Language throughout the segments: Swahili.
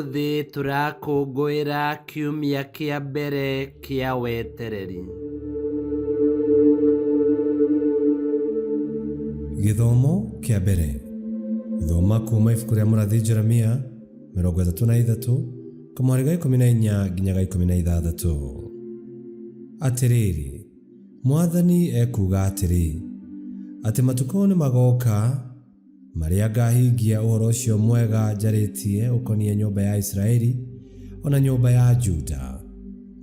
Ũmũthĩ tũrakũngũĩra kiumia kĩa mbere kĩa wetereri. Gĩthomo kĩa mbere. Gũthoma kuuma ibuku rĩa mũrathi Jeremia 33 kamweri ga 14 nginya ga 16. Atĩrĩrĩ, Mwathani ekuuga atĩrĩ, atĩ matukũ nĩ magoka marĩa ngahingia ũhoro ũcio mwega njarĩtie ũkoniĩ nyũmba ya Isiraeli ona nyũmba ya Juda.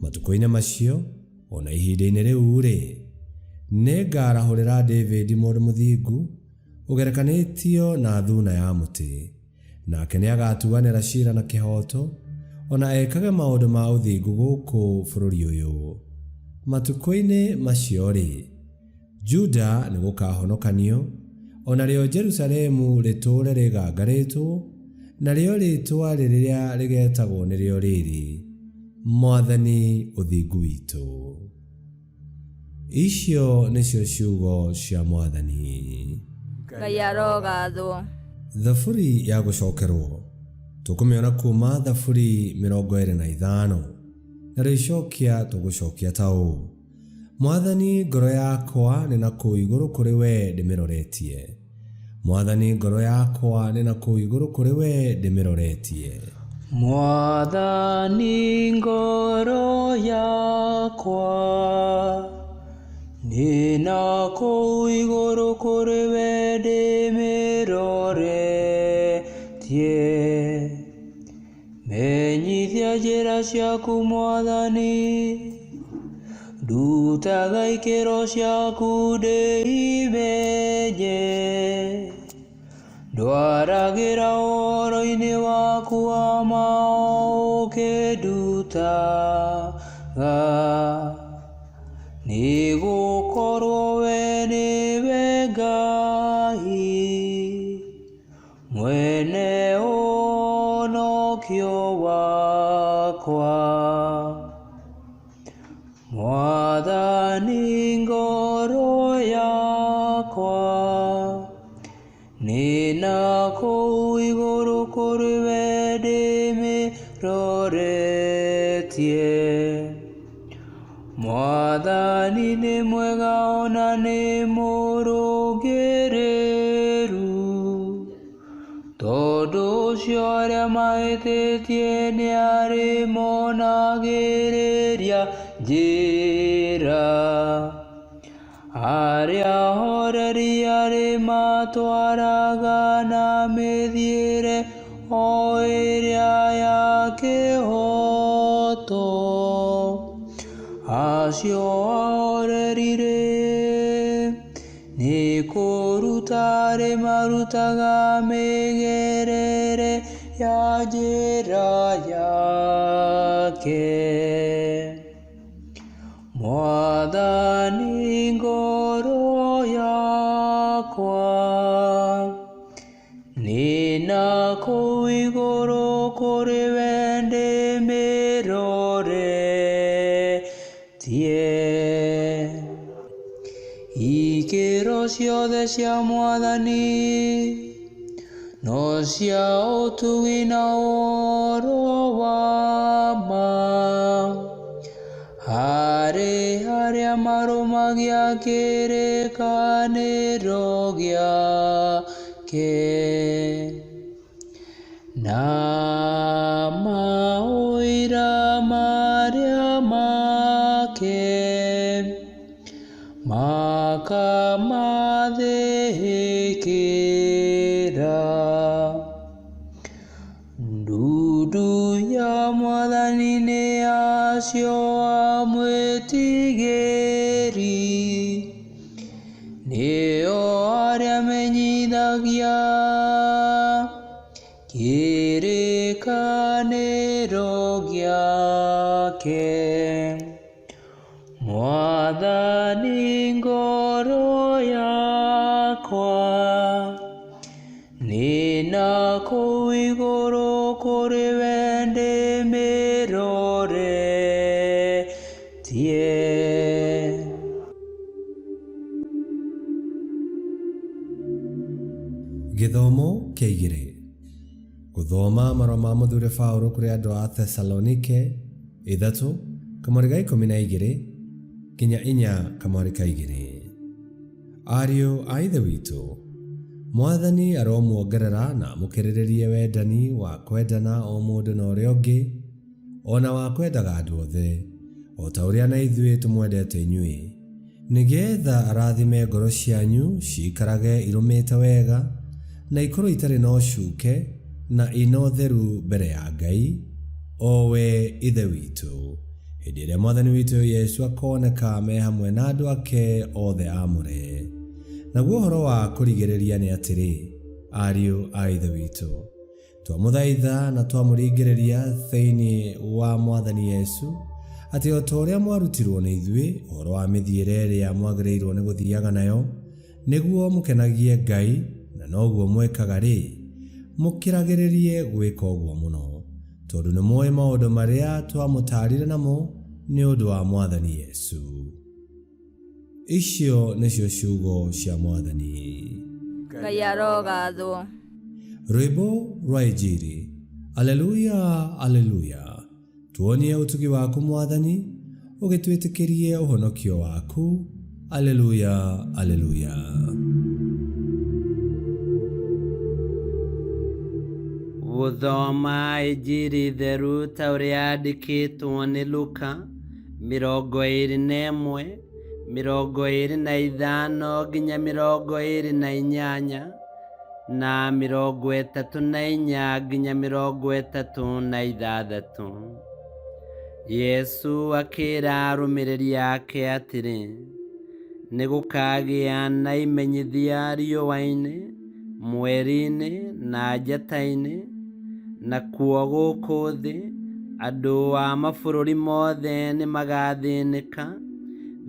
Matukũ-inĩ macio ona ihinda-inĩ rĩu-rĩ, nĩngarahũrĩra David mũndũ mũthingu ũgerekanĩtio na thuna ya mũtĩ, nake nĩagatuanĩra ciira na kĩhoto ona ekage maũndũ ma ũthingu gũkũ bũrũri ũyũ. Matukũ-inĩ macio-rĩ, Juda nĩgũkahonokanio, ona rĩo Jerusalemu rĩtũũre rĩgangarĩtwo, na rĩo rĩĩtwa rĩrĩa rĩgetagwo nĩrĩo rĩrĩ, Mwathani ũthingu witũ. Icio nĩcio ciugo cia Mwathani. Ngai arogathwo. Thaburi ya gũcokerwo tũkũmĩona kuuma Thaburi 25, na rĩcokia tũgũcokia ta ũũ: Mwathani ngoro yakwa nĩ na kũu igũrũ kũrĩ we ndĩmĩroretie. Mwathani ngoro yakwa nĩ na kũu igũrũ kũrĩ we ndĩmĩroretie. Mwathani ngoro yakwa nĩ na kũu igũrũ kũrĩ we ndĩmĩroretie. Menyithia njĩra ciaku Mwathani, ndutaga ikĩro ciaku ndĩimenye. Ndwaragĩra ũhoro-inĩ waku wa ma ũkĩndutaga, nĩgũkorwo we nĩwe Ngai mwene ũhonokio wakwa. Mwathani ngoro yakwa nĩ na kũu igũrũ kũrĩ we ndĩmĩroretie. Mwathani nĩ mwega ona nĩ mũrũngĩrĩru, tondũ ũcio arĩa mahĩtĩtie nĩ arĩmonagĩrĩria njĩra. Arĩa ahoreri arĩmatwaraga na mĩthiĩre o ĩrĩa ya kĩhoto. Acio ahoreri-rĩ, nĩ kũruta arĩmarutaga mĩgerere ya njĩra yake. Mwathani ngoro yakwa nĩ na kũu igũrũ kũrĩ we ndĩmĩroretie. Ikĩro ciothe cia Mwathani no cia ũtugi na ũhoro wa ma, harĩ arĩa marũmagia kĩrĩkanĩro gĩake na maũira marĩa make makamathĩkĩra. Ndundu ya Mwathani nĩ acio amwĩtigĩri, nĩo arĩa menyithagia kĩrĩkanĩro gĩake. Mwathani ngoro yakwa nĩ na kũu igũrũ kũrĩ we ndĩmĩroretie. Gĩthomo kĩa 2. Guthoma marũa ma mũthure Paulo kũrĩ andũ a Thesalonike 3:12 nginya 4:2. Ariũ a Ithe witũ, Mwathani aromuongerera na mũkĩrĩrĩrie wendani wa kwendana o mũndũ na ũrĩa ũngĩ, ona wa kwendaga andũ othe, o ta ũrĩa na ithuĩ tũmwendete inyuĩ, nĩgetha arathime ngoro cianyu ciikarage irũmĩte wega na ikorwo itarĩ na ũcuuke na ina ũtheru mbere ya Ngai, o we Ithe witũ, hĩndĩ ĩrĩa Mwathani witũ Yesu akoneka me hamwe na andũ ake othe amũre. Naguo ũhoro wa kũrigĩrĩria nĩ atĩrĩ, ariũ a Ithe witũ, twamũthaitha na twamũringĩrĩria thĩinĩ wa Mwathani Yesu, atĩ o ta ũrĩa mwarutirwo nĩ ithuĩ ũhoro wa mĩthiĩre ĩrĩa mwagĩrĩirwo nĩ gũthiaga nayo, nĩguo mũkenagie Ngai, na noguo mwĩkaga-rĩ, mũkĩragĩrĩrie gwĩka ũguo mũno, tondũ nĩ mũĩ maũndũ marĩa twamũtaarire namo nĩ ũndũ wa Mwathani Yesu. Icio nĩcio ciugo cia Mwathani. Ngai arogathwo. Rwĩmbo rwa Injili. Aleluya, aleluya. Tuonie ũtugi waku Mwathani, ũgĩtwĩtĩkĩrie ũhonokio waku. Aleluya, aleluya. Gũthoma Injili theru ta ũrĩa yandĩkĩtwo nĩ Luka 21:25 nginya 28 na 34 nginya 36. Yesu akĩĩra arũmĩrĩri ake atĩrĩ, nĩ gũkagĩa na imenyithia riũa-inĩ, mweri-inĩ na njata-inĩ, na kuo gũkũ thĩ andũ a mabũrũri mothe nĩ magathĩnĩka,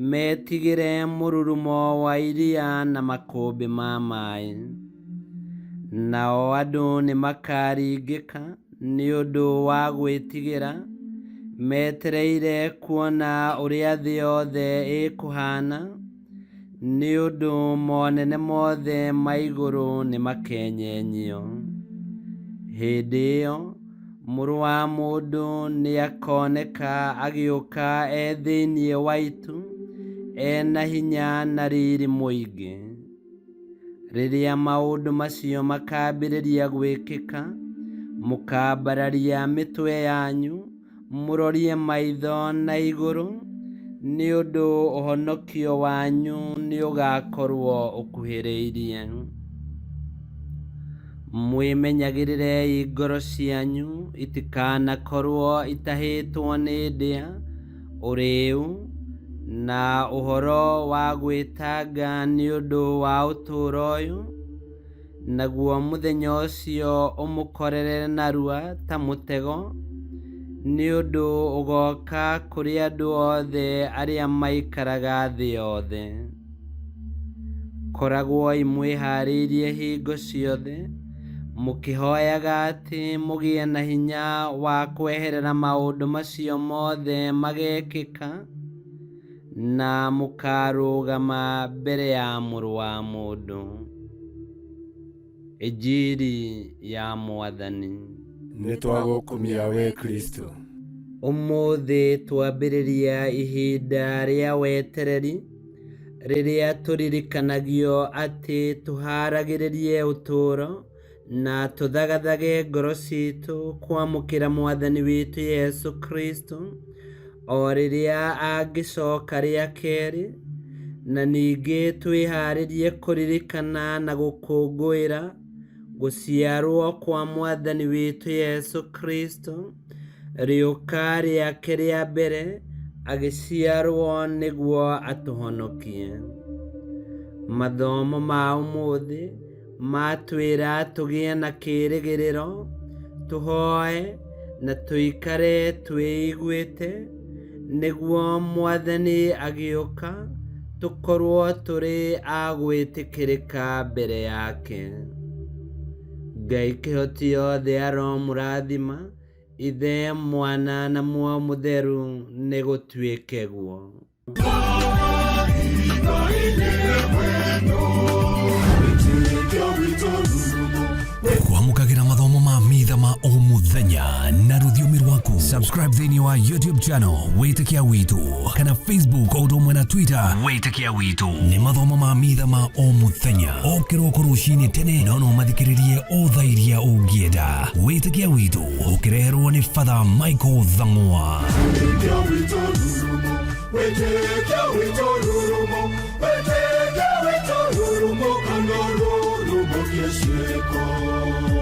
metigĩre mũrurumo wa iria na makũmbĩ ma maaĩ. Nao andũ nĩ makaringĩka nĩ ũndũ wa gwĩtigĩra, metereire kuona ũrĩa thĩ yothe ĩkũhana, nĩ ũndũ monene mothe ma igũrũ nĩ makenyenyio. Hĩndĩ ĩyo Mũrũ wa Mũndũ nĩ akoneka agĩũka thĩinĩ wa itu, ena hinya na riri mũingĩ. Rĩrĩa maũndũ macio makambĩrĩria gwĩkĩka, mũkambararia mĩtwe yanyu, mũrorie maitho na igũrũ, nĩ ũndũ ũhonokio wanyu nĩ ũgakorwo ũkuhĩrĩirie. Mwĩmenyagĩrĩrei ngoro cianyu itikanakorwo itahĩtwo nĩ ndĩa, ũrĩĩu na ũhoro wa gwĩtanga nĩ ũndũ wa ũtũũro ũyũ, naguo mũthenya ũcio ũmũkorere narua ta mũtego, nĩ ũndũ ũgoka kũrĩ andũ othe arĩa maikaraga thĩ yothe. Koragwoi mwĩharĩirie hingo ciothe, mũkĩhoyaga atĩ mũgĩe na hinya wa kweherera maũndũ macio mothe magekĩka, na mũkarũgama mbere ya Mũrũ wa Mũndũ. Injili ya Mwathani. Nĩ twagũkumia we Kristo. Ũmũthĩ twambĩrĩria ihinda rĩa wetereri, rĩrĩa tũririkanagio atĩ tũharagĩrĩrie ũtũũro na tũthagathage ngoro citũ kwamũkĩra Mwathani witũ Yesu Kristo, o rĩrĩa angĩcoka rĩa kerĩ, na ningĩ twĩharĩrie kũririkana na gũkũngũĩra gũciarwo kwa Mwathani witũ Yesu Kristo, rĩũka rĩake rĩa mbere agĩciarwo nĩguo atũhonokie. Mathomo ma ũmũthĩ matwĩra tũgĩe na kĩĩrĩgĩrĩro, tũhoe na tũikare twĩiguĩte, nĩguo Mwathani agĩũka tũkorwo tũrĩ a gwĩtĩkĩrĩka mbere yake. Ngai kĩhoti yothe aromũrathima, Ithe, Mwana na Muoyo Mũtheru, nĩ gũtuĩke guo. Kwamũkagĩra mathomo ma mitha subscribe thini wa YouTube channel Wetakia Witu kana Facebook o domwe na Twitter Wetakia Witu ni mathomo ma mitha ma o muthenya o kiroko rucini tene no mathikiririe o thairia ungienda Wetakia Witu ukireherwo ni Father Michael Thang'wa. Wetakia Witu rurumo, Wetakia Witu rurumo, kangaro rurumo kiesheko.